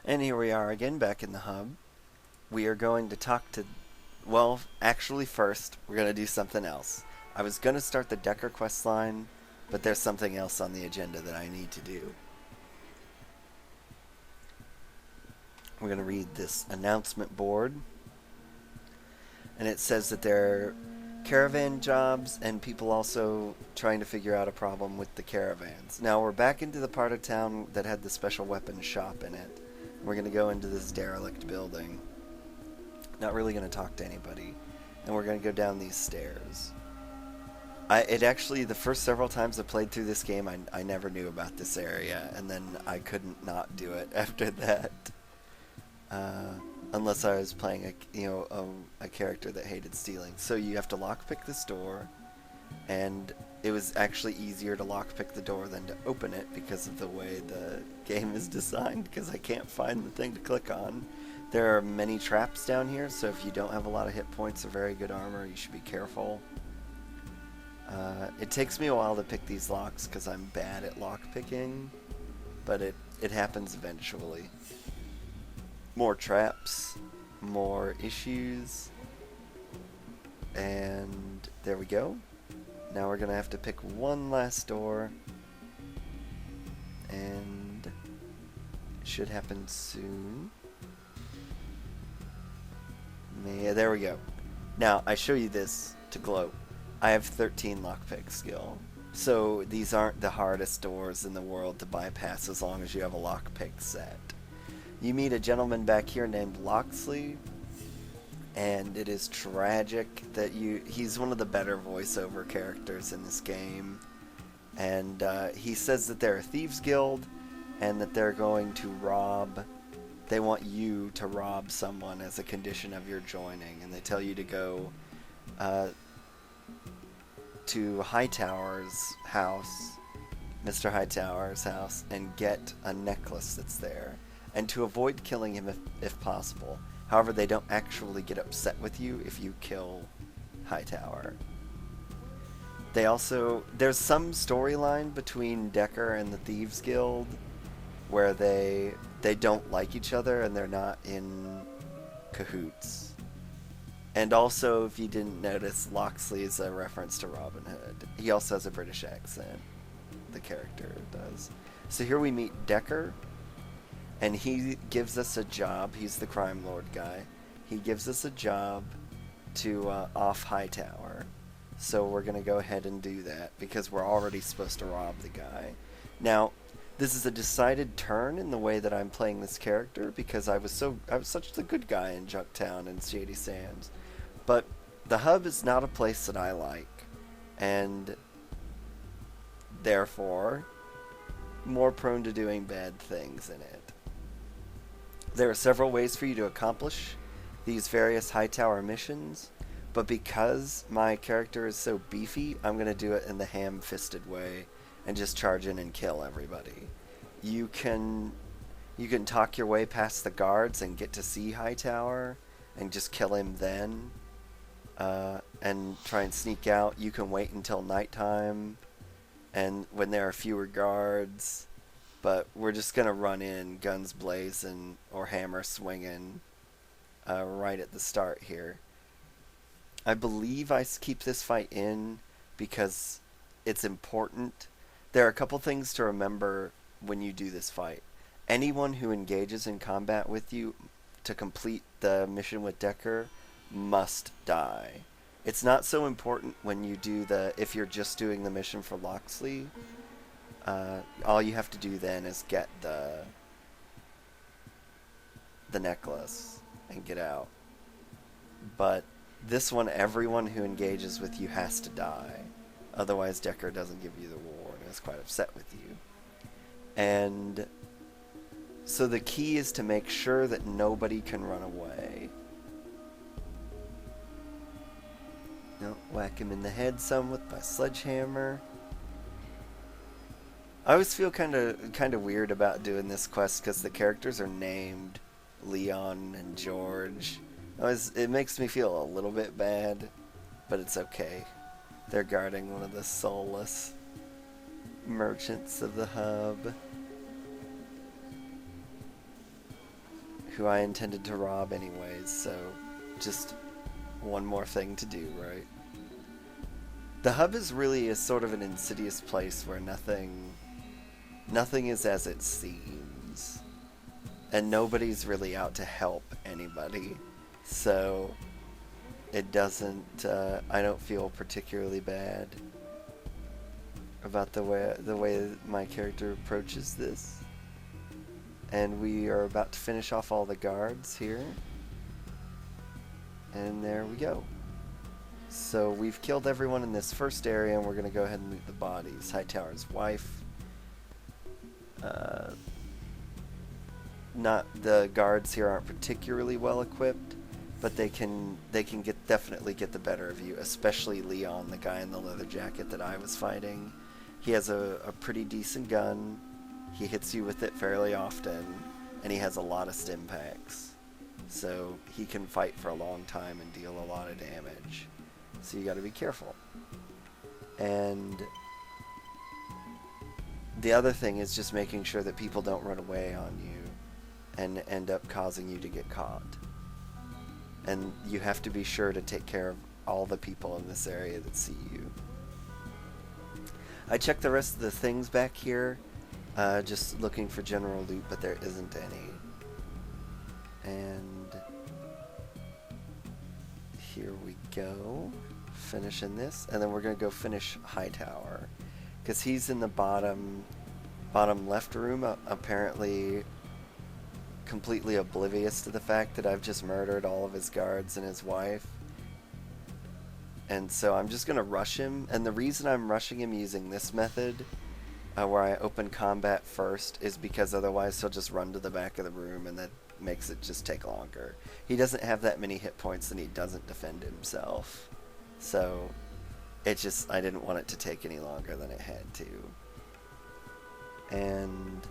And here we are again back in the hub. We are going to talk to. Well, actually, first, we're going to do something else. I was going to start the Decker quest line, but there's something else on the agenda that I need to do. We're going to read this announcement board, and it says that there are caravan jobs and people also trying to figure out a problem with the caravans. Now, we're back into the part of town that had the special weapons shop in it. We're going to go into this derelict building. Not really going to talk to anybody. And we're going to go down these stairs. It actually, the first several times I played through this game, I never knew about this area. And then I couldn't not do it after that. Unless I was playing a character that hated stealing. So you have to lockpick this door. And it was actually easier to lockpick the door than to open it because of the way the game is designed, because I can't find the thing to click on. There are many traps down here, so if you don't have a lot of hit points or very good armor, you should be careful. It takes me a while to pick these locks because I'm bad at lockpicking, but it happens eventually. More traps, more issues, and there we go. Now we're going to have to pick one last door, and it should happen soon. Yeah, there we go. Now, I show you this to gloat. I have 13 lockpick skill, so these aren't the hardest doors in the world to bypass as long as you have a lockpick set. You meet a gentleman back here named Loxley, and it is tragic that he's one of the better voiceover characters in this game, and he says that they're a thieves guild and that they're going to they want you to rob someone as a condition of your joining, and they tell you to go to Hightower's house, Mr. Hightower's house, and get a necklace that's there, and to avoid killing him if possible. However, they don't actually get upset with you if you kill Hightower. There's some storyline between Decker and the Thieves Guild where they don't like each other and they're not in cahoots. And also, if you didn't notice, Loxley is a reference to Robin Hood. He also has a British accent, the character does. So here we meet Decker, and he gives us a job. He's the crime lord guy. He gives us a job to off Hightower. So we're going to go ahead and do that because we're already supposed to rob the guy. Now, this is a decided turn in the way that I'm playing this character because I was such the good guy in Junktown and Shady Sands. But the hub is not a place that I like, and therefore more prone to doing bad things in it. There are several ways for you to accomplish these various Hightower missions, but because my character is so beefy, I'm going to do it in the ham-fisted way and just charge in and kill everybody. You can talk your way past the guards and get to see Hightower and just kill him then, and try and sneak out. You can wait until nighttime and when there are fewer guards, but we're just going to run in guns blazing or hammer swinging right at the start here. I believe I keep this fight in because it's important. There are a couple things to remember when you do this fight. Anyone who engages in combat with you to complete the mission with Decker must die. It's not so important when you do if you're just doing the mission for Loxley. All you have to do then is get the necklace and get out. But this one, everyone who engages with you has to die. Otherwise, Decker doesn't give you the reward and is quite upset with you. And so the key is to make sure that nobody can run away. No, whack him in the head some with my sledgehammer. I always feel kind of weird about doing this quest because the characters are named Leon and George. It makes me feel a little bit bad, but it's okay. They're guarding one of the soulless merchants of the hub. who I intended to rob anyways, so just one more thing to do, right? The hub is really sort of an insidious place where nothing is as it seems. And nobody's really out to help anybody. So it doesn't, I don't feel particularly bad about the way my character approaches this. And we are about to finish off all the guards here. And there we go. So we've killed everyone in this first area, and we're going to go ahead and loot the bodies. Hightower's wife. Not the guards here aren't particularly well equipped, but they can definitely get the better of you, especially Leon, the guy in the leather jacket that I was fighting. He has a pretty decent gun. He hits you with it fairly often, and he has a lot of stim packs. So he can fight for a long time and deal a lot of damage. So you gotta be careful. And the other thing is just making sure that people don't run away on you and end up causing you to get caught. And you have to be sure to take care of all the people in this area that see you. I checked the rest of the things back here, just looking for general loot, but there isn't any. And here we go, finishing this, and then we're gonna go finish Hightower, because he's in the bottom left room, apparently completely oblivious to the fact that I've just murdered all of his guards and his wife. And so I'm just gonna rush him, and the reason I'm rushing him using this method, where I open combat first, is because otherwise he'll just run to the back of the room, and that makes it just take longer. He doesn't have that many hit points, and he doesn't defend himself. So it just, I didn't want it to take any longer than it had to. And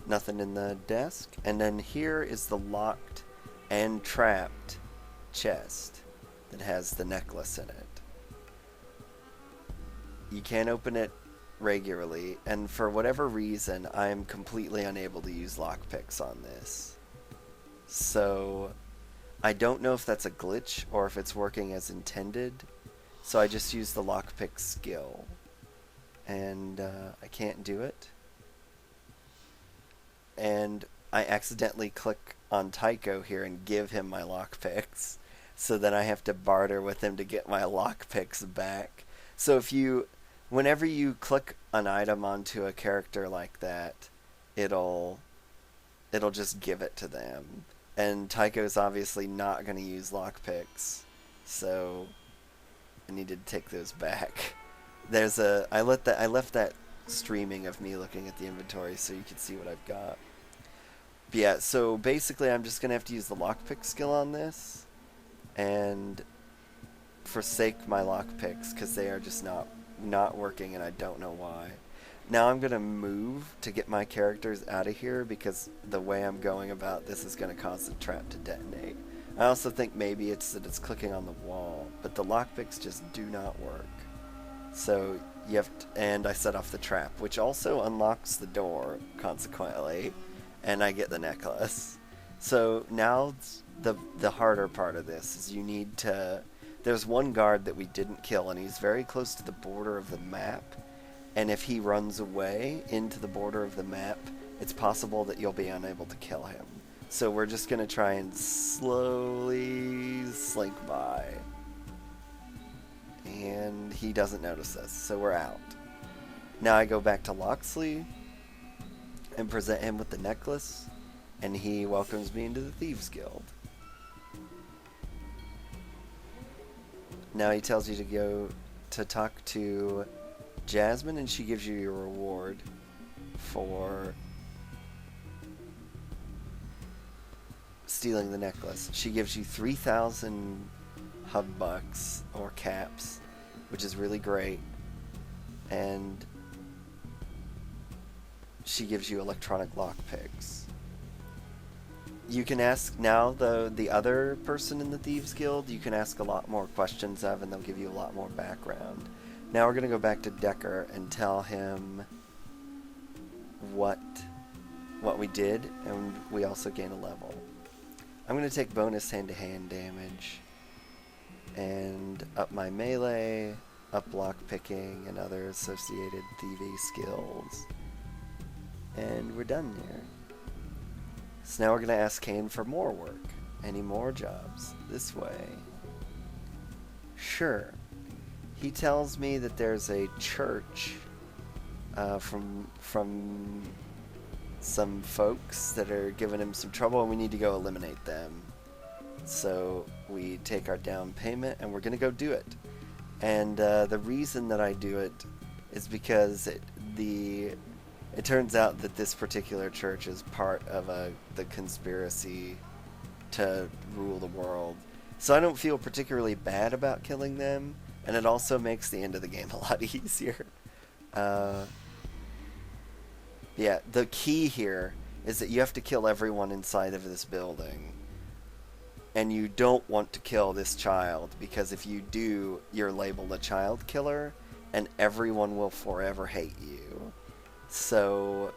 nothing in the desk. And then here is the locked and trapped chest that has the necklace in it. You can't open it regularly, and for whatever reason, I am completely unable to use lockpicks on this. So I don't know if that's a glitch or if it's working as intended. So I just use the lockpick skill, and I can't do it. And I accidentally click on Tycho here and give him my lockpicks. So then I have to barter with him to get my lockpicks back. So whenever you click an item onto a character like that, it'll just give it to them. And Tycho's obviously not going to use lockpicks, so I needed to take those back. I left that streaming of me looking at the inventory so you could see what I've got. But yeah, so basically I'm just going to have to use the lockpick skill on this and forsake my lockpicks because they are just not working, and I don't know why. Now I'm going to move to get my characters out of here because the way I'm going about this is going to cause the trap to detonate. I also think maybe it's that it's clicking on the wall, but the lockpicks just do not work. So you have to, and I set off the trap, which also unlocks the door, consequently, and I get the necklace. So now the harder part of this is you need to... There's one guard that we didn't kill, and he's very close to the border of the map. And if he runs away into the border of the map, it's possible that you'll be unable to kill him. So we're just going to try and slowly slink by. And he doesn't notice us, so we're out. Now I go back to Locksley and present him with the necklace, and he welcomes me into the Thieves Guild. Now he tells you to go to talk to Jasmine, and she gives you your reward for stealing the necklace. She gives you 3,000 hub bucks or caps, which is really great, and she gives you electronic lockpicks. You can ask now the other person in the Thieves Guild, you can ask a lot more questions of, and they'll give you a lot more background. Now we're going to go back to Decker and tell him what we did, and we also gain a level. I'm going to take bonus hand-to-hand damage and up my melee, up lockpicking, and other associated thieving skills. And we're done here. So now we're going to ask Kane for more work. Any more jobs? This way. Sure. He tells me that there's a church from some folks that are giving him some trouble, and we need to go eliminate them. So we take our down payment, and we're going to go do it. And the reason that I do it is because it turns out that this particular church is part of the conspiracy to rule the world. So I don't feel particularly bad about killing them, and it also makes the end of the game a lot easier. Yeah, the key here is that you have to kill everyone inside of this building. And you don't want to kill this child, because if you do, you're labeled a child killer, and everyone will forever hate you. So,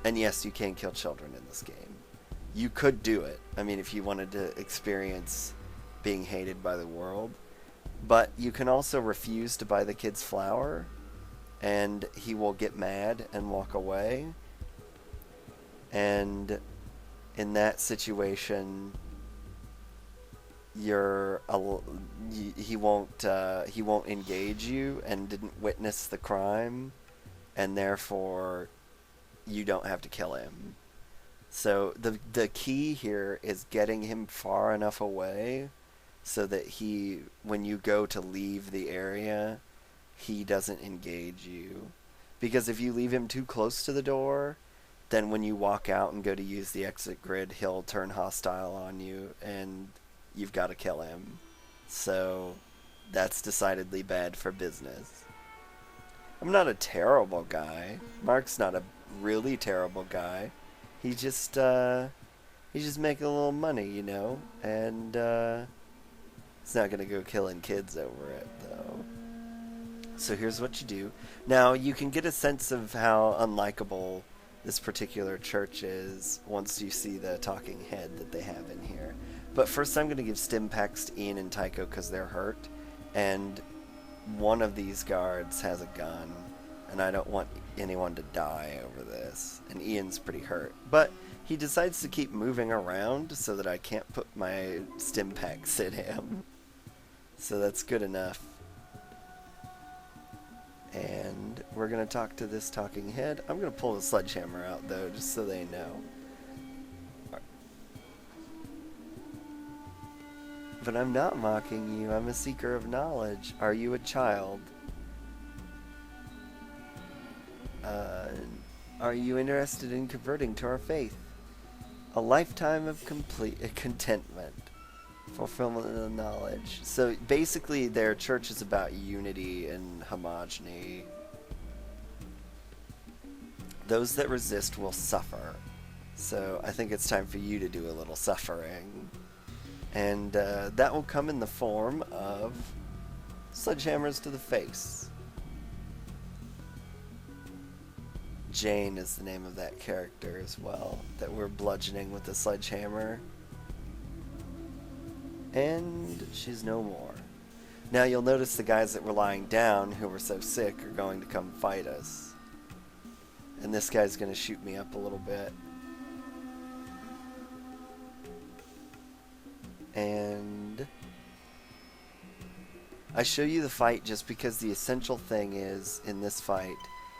and yes, you can kill children in this game. You could do it, I mean, if you wanted to experience being hated by the world. But you can also refuse to buy the kid's flower, and he will get mad and walk away. And in that situation, he won't engage you and didn't witness the crime, and therefore you don't have to kill him. So the key here is getting him far enough away so that when you go to leave the area, he doesn't engage you. Because if you leave him too close to the door, then when you walk out and go to use the exit grid, he'll turn hostile on you, and you've got to kill him. So that's decidedly bad for business. I'm not a terrible guy. Mark's not a really terrible guy. He's just making a little money, you know, and he's not gonna go killing kids over it, though. So here's what you do. Now, you can get a sense of how unlikable this particular church is once you see the talking head that they have in here. But first I'm going to give stim packs to Ian and Tycho because they're hurt, and one of these guards has a gun, and I don't want anyone to die over this, and Ian's pretty hurt. But he decides to keep moving around so that I can't put my stim packs in him. So that's good enough. And we're going to talk to this talking head. I'm going to pull the sledgehammer out, though, just so they know. But I'm not mocking you. I'm a seeker of knowledge. Are you a child? Are you interested in converting to our faith? A lifetime of complete contentment. Fulfillment of knowledge. So basically their church is about unity and homogeny. Those that resist will suffer. So I think it's time for you to do a little suffering. And that will come in the form of sledgehammers to the face. Jane is the name of that character as well, that we're bludgeoning with the sledgehammer. And she's no more. Now you'll notice the guys that were lying down, who were so sick, are going to come fight us. And this guy's going to shoot me up a little bit. And I show you the fight just because the essential thing is, in this fight,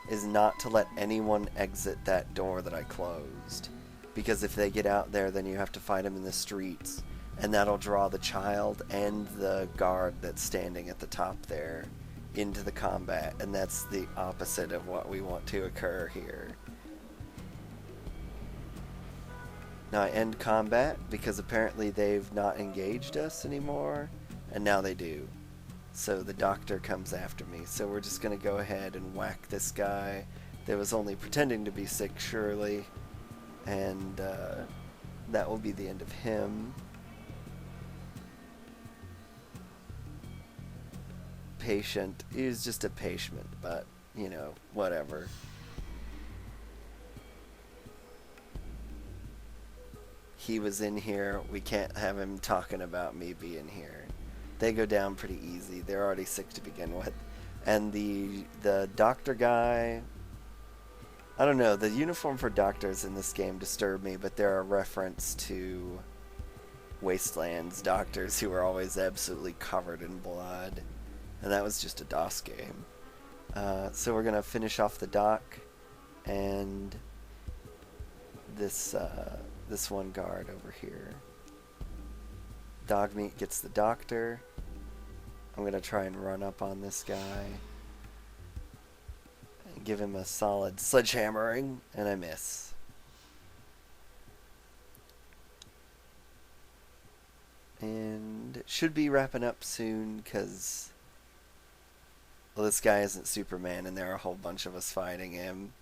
is not to let anyone exit that door that I closed. Because if they get out there, then you have to fight them in the streets. And that'll draw the child and the guard that's standing at the top there into the combat. And that's the opposite of what we want to occur here. Now I end combat because apparently they've not engaged us anymore. And now they do. So the doctor comes after me. So we're just going to go ahead and whack this guy that was only pretending to be sick, surely. And that will be the end of him. Patient. He was just a patient, but, you know, whatever. he was in here. We can't have him talking about me being here. They go down pretty easy. They're already sick to begin with. And the doctor guy, I don't know, the uniform for doctors in this game disturb me, but they're a reference to Wasteland's doctors who are always absolutely covered in blood. And that was just a DOS game. So we're going to finish off the dock, and this one guard over here. Dogmeat gets the doctor. I'm going to try and run up on this guy and give him a solid sledgehammering, and I miss. And should be wrapping up soon, because, well, this guy isn't Superman, and there are a whole bunch of us fighting him.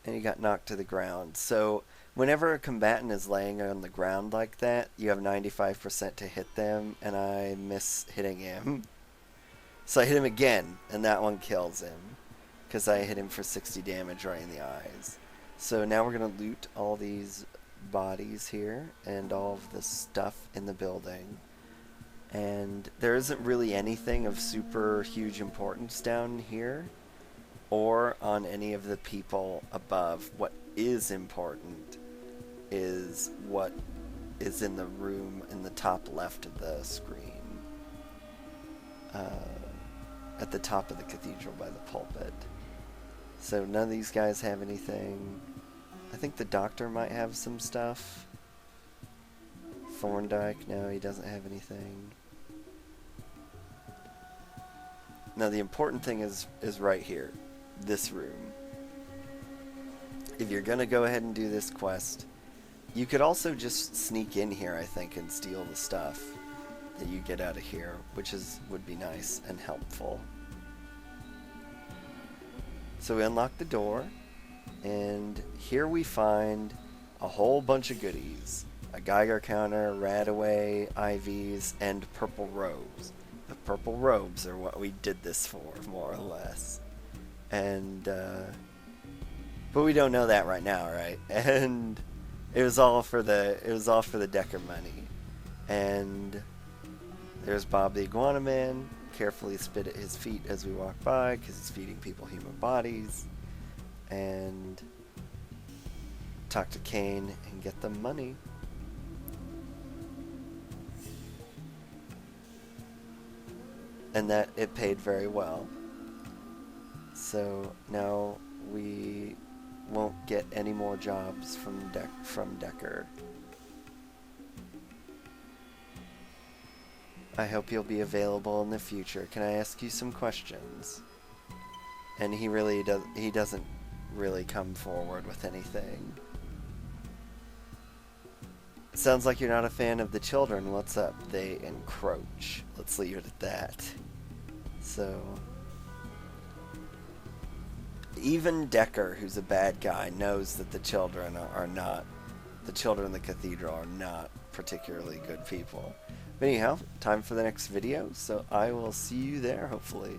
And he got knocked to the ground. So whenever a combatant is laying on the ground like that, you have 95% to hit them, and I miss hitting him. So I hit him again, and that one kills him, because I hit him for 60 damage right in the eyes. So now we're going to loot all these bodies here, and all of the stuff in the building. And there isn't really anything of super huge importance down here, or on any of the people above. What is important is what is in the room in the top left of the screen. At the top of the cathedral by the pulpit. So none of these guys have anything. I think the doctor might have some stuff. Thorndike, no, he doesn't have anything. Now the important thing is right here. This room. If you're gonna go ahead and do this quest, you could also just sneak in here, I think, and steal the stuff that you get out of here, which would be nice and helpful. So we unlock the door, and here we find a whole bunch of goodies. A Geiger counter, Radaway, IVs, and purple robes. The purple robes are what we did this for, more or less. And but we don't know that right now, right? And it was all for the Decker money. And there's Bob the Iguana Man, carefully spit at his feet as we walk by, because he's feeding people human bodies. And talk to Kane and get the money. And that it paid very well. So now we won't get any more jobs from Decker. I hope you'll be available in the future. Can I ask you some questions? And he doesn't really come forward with anything. Sounds like you're not a fan of the children. What's up? They encroach. Let's leave it at that. So even Decker, who's a bad guy, knows that the children in the cathedral are not particularly good people. But anyhow, time for the next video, so I will see you there, hopefully.